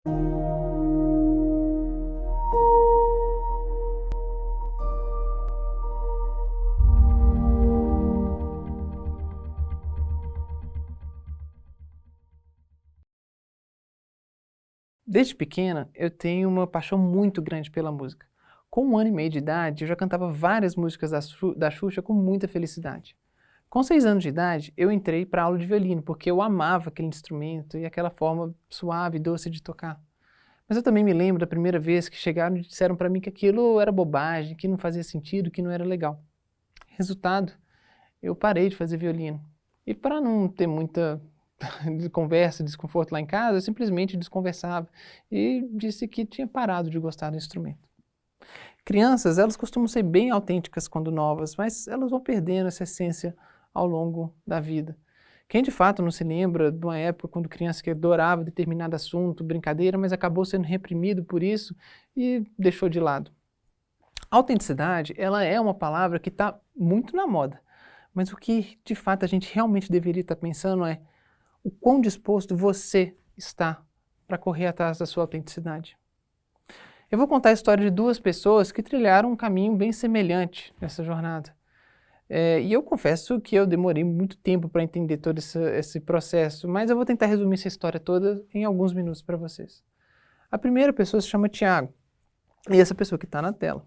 Desde pequena, eu tenho uma paixão muito grande pela música. Com 1 ano e meio de idade, eu já cantava várias músicas da Xuxa com muita felicidade. Com 6 anos de idade, eu entrei para aula de violino, porque eu amava aquele instrumento e aquela forma suave e doce de tocar. Mas eu também me lembro da primeira vez que chegaram e disseram para mim que aquilo era bobagem, que não fazia sentido, que não era legal. Resultado, eu parei de fazer violino. E para não ter muita de conversa, desconforto lá em casa, eu simplesmente desconversava e disse que tinha parado de gostar do instrumento. Crianças, elas costumam ser bem autênticas quando novas, mas elas vão perdendo essa essência ao longo da vida. Quem de fato não se lembra de uma época quando criança que adorava determinado assunto, brincadeira, mas acabou sendo reprimido por isso e deixou de lado? Autenticidade, ela é uma palavra que está muito na moda, mas o que de fato a gente realmente deveria estar pensando é o quão disposto você está para correr atrás da sua autenticidade. Eu vou contar a história de 2 pessoas que trilharam um caminho bem semelhante nessa jornada. E eu confesso que eu demorei muito tempo para entender todo esse processo, mas eu vou tentar resumir essa história toda em alguns minutos para vocês. A primeira pessoa se chama Tiago, e essa pessoa que está na tela.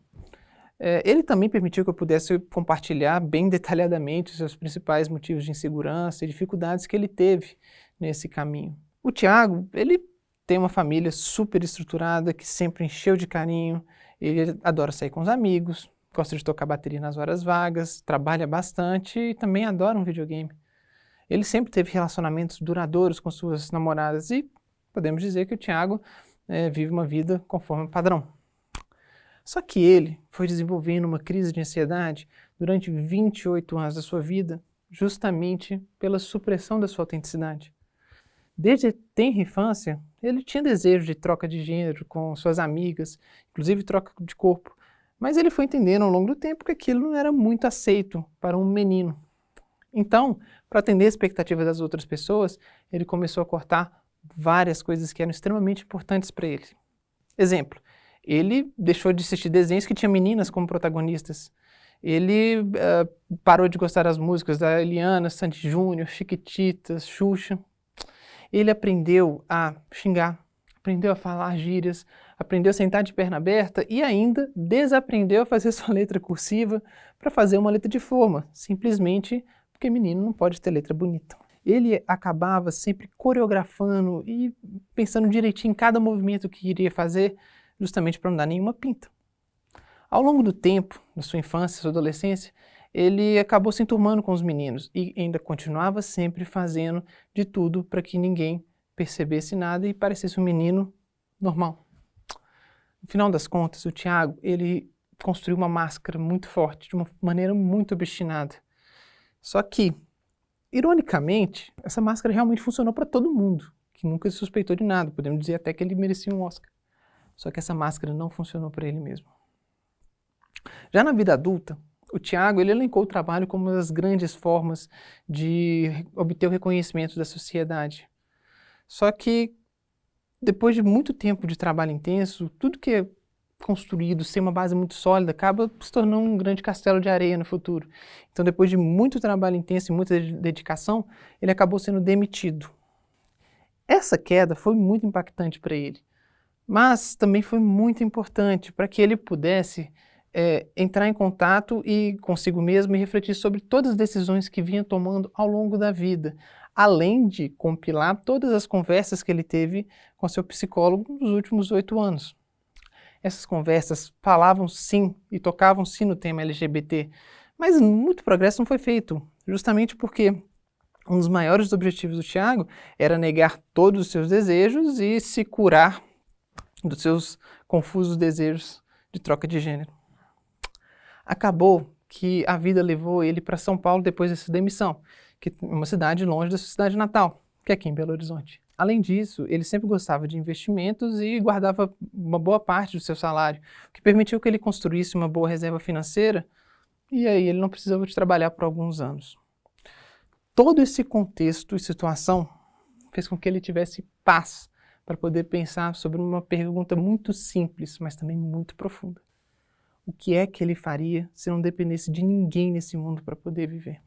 Ele também permitiu que eu pudesse compartilhar bem detalhadamente os seus principais motivos de insegurança e dificuldades que ele teve nesse caminho. O Tiago, ele tem uma família super estruturada que sempre encheu de carinho, ele adora sair com os amigos, gosta de tocar bateria nas horas vagas, trabalha bastante e também adora um videogame. Ele sempre teve relacionamentos duradouros com suas namoradas e podemos dizer que o Tiago vive uma vida conforme o padrão. Só que ele foi desenvolvendo uma crise de ansiedade durante 28 anos da sua vida, justamente pela supressão da sua autenticidade. Desde a tenra infância, ele tinha desejo de troca de gênero com suas amigas, inclusive troca de corpo, mas ele foi entendendo ao longo do tempo que aquilo não era muito aceito para um menino. Então, para atender a expectativa das outras pessoas, ele começou a cortar várias coisas que eram extremamente importantes para ele. Exemplo, ele deixou de assistir desenhos que tinham meninas como protagonistas. Ele parou de gostar das músicas da Eliana, Sandy Júnior, Chiquititas, Xuxa. Ele aprendeu a xingar, aprendeu a falar gírias, aprendeu a sentar de perna aberta e ainda desaprendeu a fazer sua letra cursiva para fazer uma letra de forma, simplesmente porque menino não pode ter letra bonita. Ele acabava sempre coreografando e pensando direitinho em cada movimento que iria fazer, justamente para não dar nenhuma pinta. Ao longo do tempo, da sua infância, sua adolescência, ele acabou se enturmando com os meninos e ainda continuava sempre fazendo de tudo para que ninguém percebesse nada e parecesse um menino normal. No final das contas, o Tiago, ele construiu uma máscara muito forte, de uma maneira muito obstinada. Só que, ironicamente, essa máscara realmente funcionou para todo mundo, que nunca se suspeitou de nada, podemos dizer até que ele merecia um Oscar. Só que essa máscara não funcionou para ele mesmo. Já na vida adulta, o Tiago ele elencou o trabalho como uma das grandes formas de obter o reconhecimento da sociedade. Só que, depois de muito tempo de trabalho intenso, tudo que é construído sem uma base muito sólida acaba se tornando um grande castelo de areia no futuro. Então, depois de muito trabalho intenso e muita dedicação, ele acabou sendo demitido. Essa queda foi muito impactante para ele, mas também foi muito importante para que ele pudesse entrar em contato consigo mesmo e refletir sobre todas as decisões que vinha tomando ao longo da vida, além de compilar todas as conversas que ele teve com seu psicólogo nos últimos 8 anos. Essas conversas falavam sim e tocavam sim no tema LGBT, mas muito progresso não foi feito, justamente porque um dos maiores objetivos do Tiago era negar todos os seus desejos e se curar dos seus confusos desejos de troca de gênero. Acabou que a vida levou ele para São Paulo depois dessa demissão, que é uma cidade longe da sua cidade natal, que é aqui em Belo Horizonte. Além disso, ele sempre gostava de investimentos e guardava uma boa parte do seu salário, o que permitiu que ele construísse uma boa reserva financeira e aí ele não precisava de trabalhar por alguns anos. Todo esse contexto e situação fez com que ele tivesse paz para poder pensar sobre uma pergunta muito simples, mas também muito profunda. O que é que ele faria se não dependesse de ninguém nesse mundo para poder viver?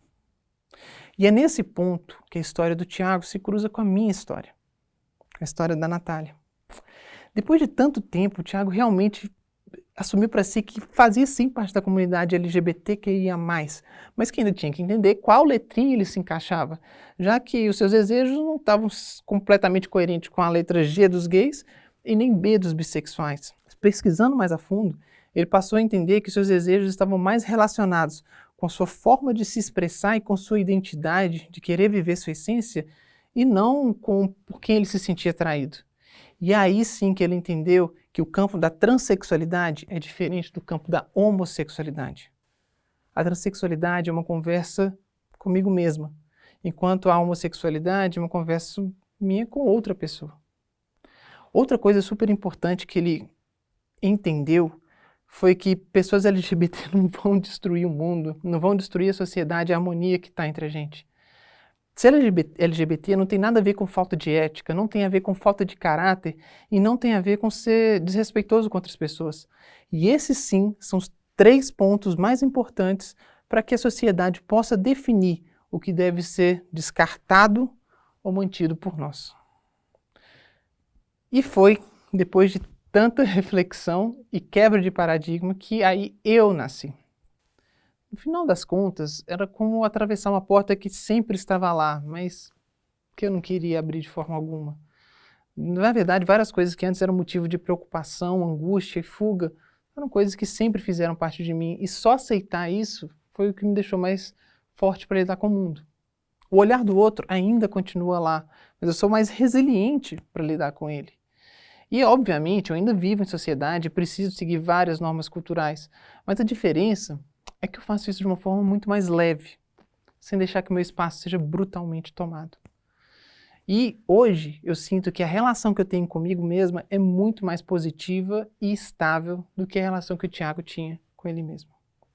E é nesse ponto que a história do Tiago se cruza com a minha história, a história da Natália. Depois de tanto tempo, o Tiago realmente assumiu para si que fazia sim parte da comunidade LGBTQIA+, mas que ainda tinha que entender qual letrinha ele se encaixava, já que os seus desejos não estavam completamente coerentes com a letra G dos gays e nem B dos bissexuais. Pesquisando mais a fundo, ele passou a entender que seus desejos estavam mais relacionados com a sua forma de se expressar e com sua identidade, de querer viver sua essência, e não com por quem ele se sentia atraído. E aí sim que ele entendeu que o campo da transexualidade é diferente do campo da homossexualidade. A transexualidade é uma conversa comigo mesma, enquanto a homossexualidade é uma conversa minha com outra pessoa. Outra coisa super importante que ele entendeu foi que pessoas LGBT não vão destruir o mundo, não vão destruir a sociedade, a harmonia que está entre a gente. Ser LGBT não tem nada a ver com falta de ética, não tem a ver com falta de caráter e não tem a ver com ser desrespeitoso com outras pessoas. E esses sim são os 3 pontos mais importantes para que a sociedade possa definir o que deve ser descartado ou mantido por nós. E foi depois de tanta reflexão e quebra de paradigma que aí eu nasci. No final das contas, era como atravessar uma porta que sempre estava lá, mas que eu não queria abrir de forma alguma. Na verdade, várias coisas que antes eram motivo de preocupação, angústia e fuga, eram coisas que sempre fizeram parte de mim, e só aceitar isso foi o que me deixou mais forte para lidar com o mundo. O olhar do outro ainda continua lá, mas eu sou mais resiliente para lidar com ele. E, obviamente, eu ainda vivo em sociedade e preciso seguir várias normas culturais, mas a diferença é que eu faço isso de uma forma muito mais leve, sem deixar que o meu espaço seja brutalmente tomado. E hoje eu sinto que a relação que eu tenho comigo mesma é muito mais positiva e estável do que a relação que o Tiago tinha com ele mesmo.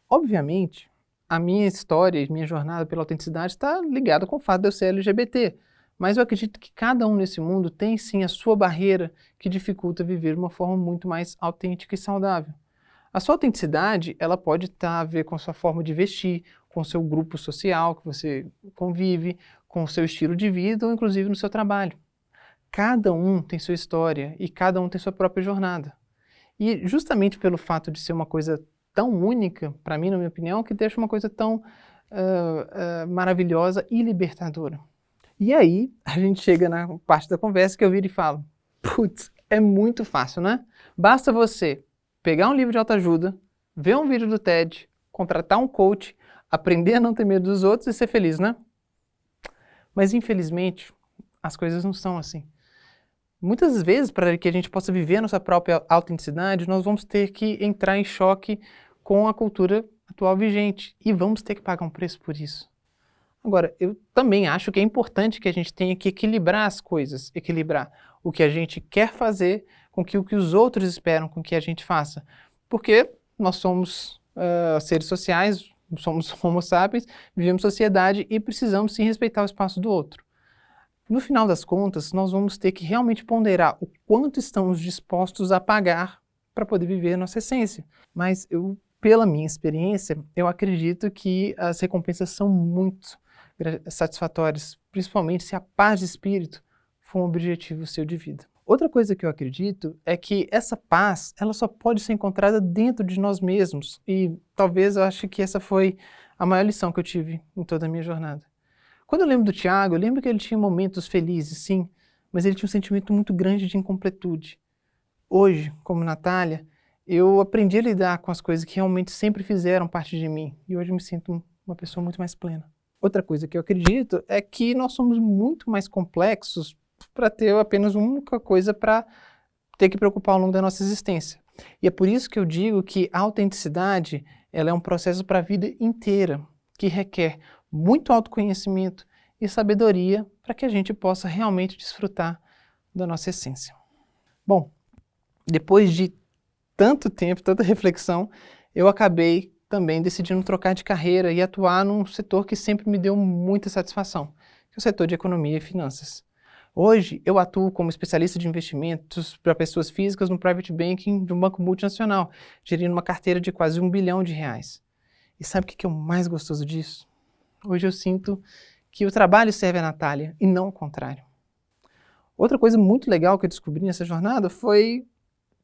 Obviamente, a minha história e minha jornada pela autenticidade está ligada com o fato de eu ser LGBT, mas eu acredito que cada um nesse mundo tem sim a sua barreira que dificulta viver de uma forma muito mais autêntica e saudável. A sua autenticidade, ela pode estar a ver com a sua forma de vestir, com o seu grupo social que você convive, com o seu estilo de vida ou inclusive no seu trabalho. Cada um tem sua história e cada um tem sua própria jornada. E justamente pelo fato de ser uma coisa tão única, para mim, na minha opinião, que deixa uma coisa tão maravilhosa e libertadora. E aí, a gente chega na parte da conversa que eu viro e falo, putz, é muito fácil, né? Basta você pegar um livro de autoajuda, ver um vídeo do TED, contratar um coach, aprender a não ter medo dos outros e ser feliz, né? Mas infelizmente, as coisas não são assim. Muitas vezes, para que a gente possa viver a nossa própria autenticidade, nós vamos ter que entrar em choque com a cultura atual vigente e vamos ter que pagar um preço por isso. Agora, eu também acho que é importante que a gente tenha que equilibrar as coisas, equilibrar o que a gente quer fazer com o que os outros esperam com que a gente faça. Porque nós somos seres sociais, somos homo sapiens, vivemos sociedade e precisamos sim respeitar o espaço do outro. No final das contas, nós vamos ter que realmente ponderar o quanto estamos dispostos a pagar para poder viver a nossa essência. Mas pela minha experiência, eu acredito que as recompensas são muito satisfatórias, principalmente se a paz de espírito for um objetivo seu de vida. Outra coisa que eu acredito é que essa paz, ela só pode ser encontrada dentro de nós mesmos, e talvez eu ache que essa foi a maior lição que eu tive em toda a minha jornada. Quando eu lembro do Tiago, eu lembro que ele tinha momentos felizes, sim, mas ele tinha um sentimento muito grande de incompletude. Hoje, como Natália, eu aprendi a lidar com as coisas que realmente sempre fizeram parte de mim, e hoje eu me sinto uma pessoa muito mais plena. Outra coisa que eu acredito é que nós somos muito mais complexos para ter apenas uma única coisa para ter que preocupar ao longo da nossa existência. E é por isso que eu digo que a autenticidade ela é um processo para a vida inteira, que requer muito autoconhecimento e sabedoria para que a gente possa realmente desfrutar da nossa essência. Bom, depois de tanto tempo, tanta reflexão, eu acabei também decidindo trocar de carreira e atuar num setor que sempre me deu muita satisfação, que é o setor de economia e finanças. Hoje, eu atuo como especialista de investimentos para pessoas físicas no private banking de um banco multinacional, gerindo uma carteira de quase R$ 1 bilhão. E sabe o que é o mais gostoso disso? Hoje eu sinto que o trabalho serve a Natália e não o contrário. Outra coisa muito legal que eu descobri nessa jornada foi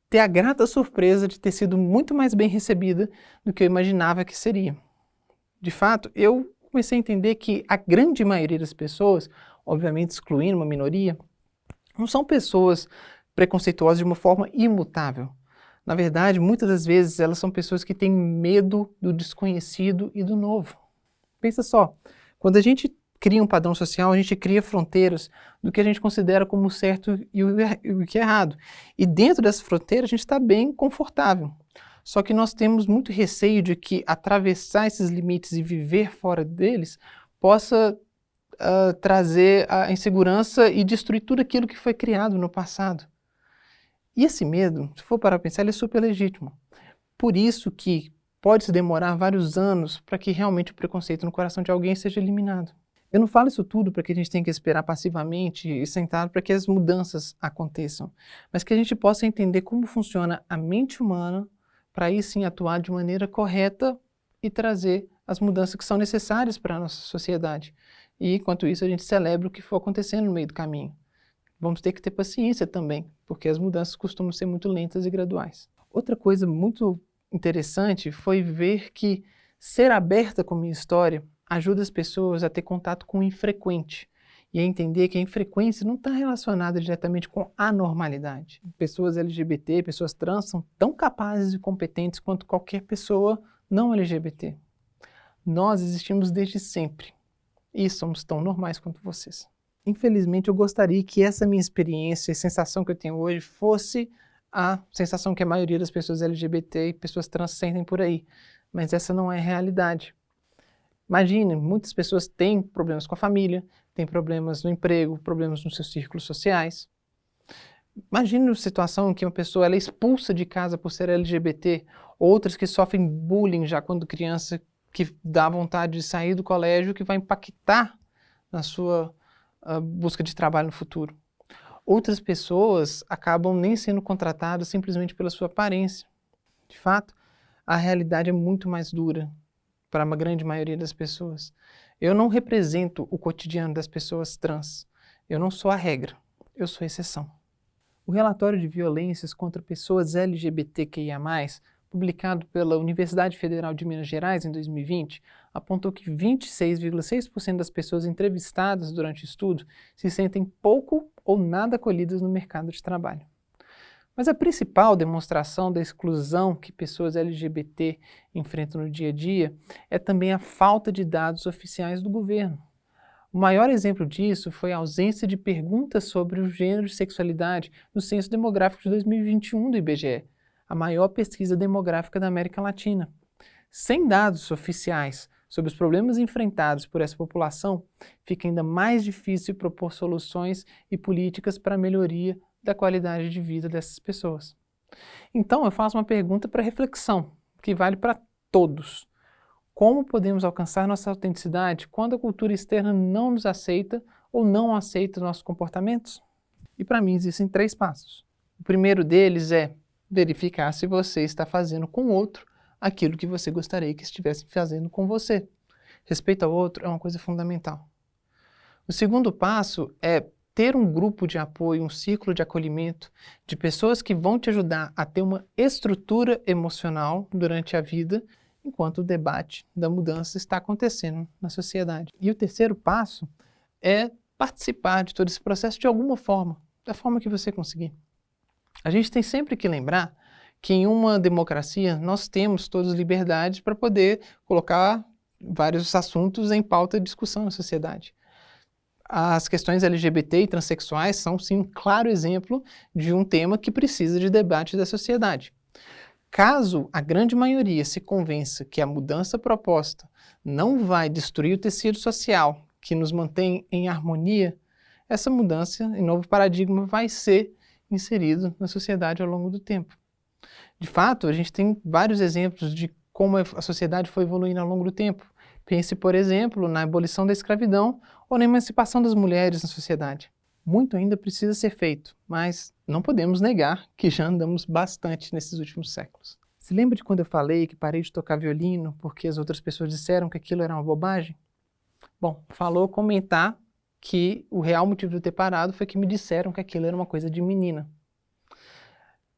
ter a grata surpresa de ter sido muito mais bem recebida do que eu imaginava que seria. De fato, eu comecei a entender que a grande maioria das pessoas, obviamente excluindo uma minoria, não são pessoas preconceituosas de uma forma imutável. Na verdade, muitas das vezes elas são pessoas que têm medo do desconhecido e do novo. Pensa só, quando a gente cria um padrão social, a gente cria fronteiras do que a gente considera como certo e o que é errado. E dentro dessa fronteira a gente está bem confortável. Só que nós temos muito receio de que atravessar esses limites e viver fora deles possa trazer a insegurança e destruir tudo aquilo que foi criado no passado. E esse medo, se for para pensar, ele é super legítimo. Por isso que pode-se demorar vários anos para que realmente o preconceito no coração de alguém seja eliminado. Eu não falo isso tudo para que a gente tenha que esperar passivamente e sentado para que as mudanças aconteçam, mas que a gente possa entender como funciona a mente humana para aí sim atuar de maneira correta e trazer as mudanças que são necessárias para a nossa sociedade. E enquanto isso a gente celebra o que for acontecendo no meio do caminho. Vamos ter que ter paciência também, porque as mudanças costumam ser muito lentas e graduais. Outra coisa muito interessante foi ver que ser aberta com a minha história ajuda as pessoas a ter contato com o infrequente e a entender que a infrequência não está relacionada diretamente com a normalidade. Pessoas LGBT, pessoas trans são tão capazes e competentes quanto qualquer pessoa não LGBT. Nós existimos desde sempre e somos tão normais quanto vocês. Infelizmente, eu gostaria que essa minha experiência e sensação que eu tenho hoje fosse a sensação que a maioria das pessoas LGBT e pessoas trans sentem por aí, mas essa não é a realidade. Imagine, muitas pessoas têm problemas com a família, têm problemas no emprego, problemas nos seus círculos sociais. Imagine uma situação em que uma pessoa ela é expulsa de casa por ser LGBT, outras que sofrem bullying já quando criança, que dá vontade de sair do colégio, que vai impactar na sua busca de trabalho no futuro. Outras pessoas acabam nem sendo contratadas simplesmente pela sua aparência. De fato, a realidade é muito mais dura para uma grande maioria das pessoas. Eu não represento o cotidiano das pessoas trans. Eu não sou a regra, eu sou a exceção. O relatório de violências contra pessoas LGBTQIA+, publicado pela Universidade Federal de Minas Gerais em 2020, apontou que 26,6% das pessoas entrevistadas durante o estudo se sentem pouco ou nada acolhidas no mercado de trabalho. Mas a principal demonstração da exclusão que pessoas LGBT enfrentam no dia a dia é também a falta de dados oficiais do governo. O maior exemplo disso foi a ausência de perguntas sobre o gênero e sexualidade no Censo Demográfico de 2021 do IBGE, a maior pesquisa demográfica da América Latina. Sem dados oficiais sobre os problemas enfrentados por essa população, fica ainda mais difícil propor soluções e políticas para a melhoria da qualidade de vida dessas pessoas. Então eu faço uma pergunta para reflexão, que vale para todos. Como podemos alcançar nossa autenticidade quando a cultura externa não nos aceita ou não aceita nossos comportamentos? E para mim existem 3 passos. O primeiro deles é verificar se você está fazendo com o outro aquilo que você gostaria que estivesse fazendo com você. Respeito ao outro é uma coisa fundamental. O segundo passo é ter um grupo de apoio, um círculo de acolhimento de pessoas que vão te ajudar a ter uma estrutura emocional durante a vida, enquanto o debate da mudança está acontecendo na sociedade. E o terceiro passo é participar de todo esse processo de alguma forma, da forma que você conseguir. A gente tem sempre que lembrar que em uma democracia nós temos todas as liberdades para poder colocar vários assuntos em pauta de discussão na sociedade. As questões LGBT e transexuais são, sim, um claro exemplo de um tema que precisa de debate da sociedade. Caso a grande maioria se convença que a mudança proposta não vai destruir o tecido social que nos mantém em harmonia, essa mudança em novo paradigma vai ser inserido na sociedade ao longo do tempo. De fato, a gente tem vários exemplos de como a sociedade foi evoluindo ao longo do tempo. Pense, por exemplo, na abolição da escravidão ou na emancipação das mulheres na sociedade. Muito ainda precisa ser feito, mas não podemos negar que já andamos bastante nesses últimos séculos. Se lembra de quando eu falei que parei de tocar violino porque as outras pessoas disseram que aquilo era uma bobagem? Bom, falou comentar que o real motivo de eu ter parado foi que me disseram que aquilo era uma coisa de menina.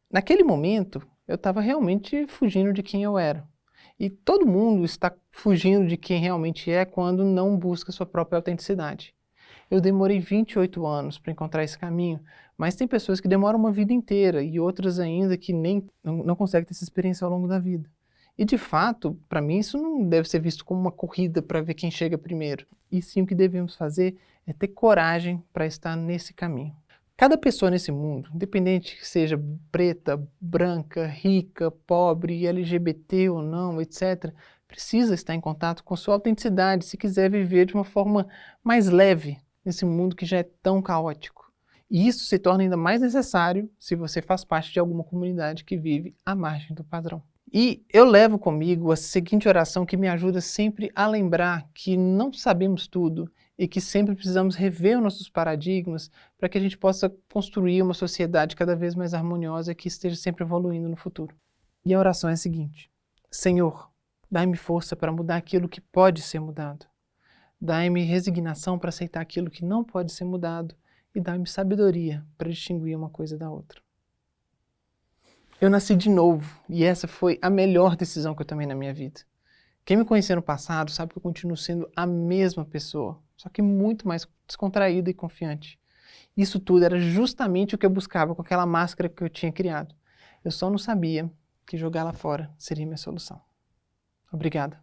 Naquele momento, eu estava realmente fugindo de quem eu era. E todo mundo está fugindo de quem realmente é quando não busca sua própria autenticidade. Eu demorei 28 anos para encontrar esse caminho, mas tem pessoas que demoram uma vida inteira e outras ainda que nem não conseguem ter essa experiência ao longo da vida. E de fato, para mim isso não deve ser visto como uma corrida para ver quem chega primeiro. E sim, o que devemos fazer é ter coragem para estar nesse caminho. Cada pessoa nesse mundo, independente que seja preta, branca, rica, pobre, LGBT ou não, etc., precisa estar em contato com sua autenticidade se quiser viver de uma forma mais leve nesse mundo que já é tão caótico. E isso se torna ainda mais necessário se você faz parte de alguma comunidade que vive à margem do padrão. E eu levo comigo a seguinte oração que me ajuda sempre a lembrar que não sabemos tudo e que sempre precisamos rever os nossos paradigmas para que a gente possa construir uma sociedade cada vez mais harmoniosa que esteja sempre evoluindo no futuro. E a oração é a seguinte: Senhor, dai-me força para mudar aquilo que pode ser mudado. Dai-me resignação para aceitar aquilo que não pode ser mudado e dai-me sabedoria para distinguir uma coisa da outra. Eu nasci de novo e essa foi a melhor decisão que eu tomei na minha vida. Quem me conheceu no passado sabe que eu continuo sendo a mesma pessoa, só que muito mais descontraída e confiante. Isso tudo era justamente o que eu buscava com aquela máscara que eu tinha criado. Eu só não sabia que jogá-la fora seria minha solução. Obrigado.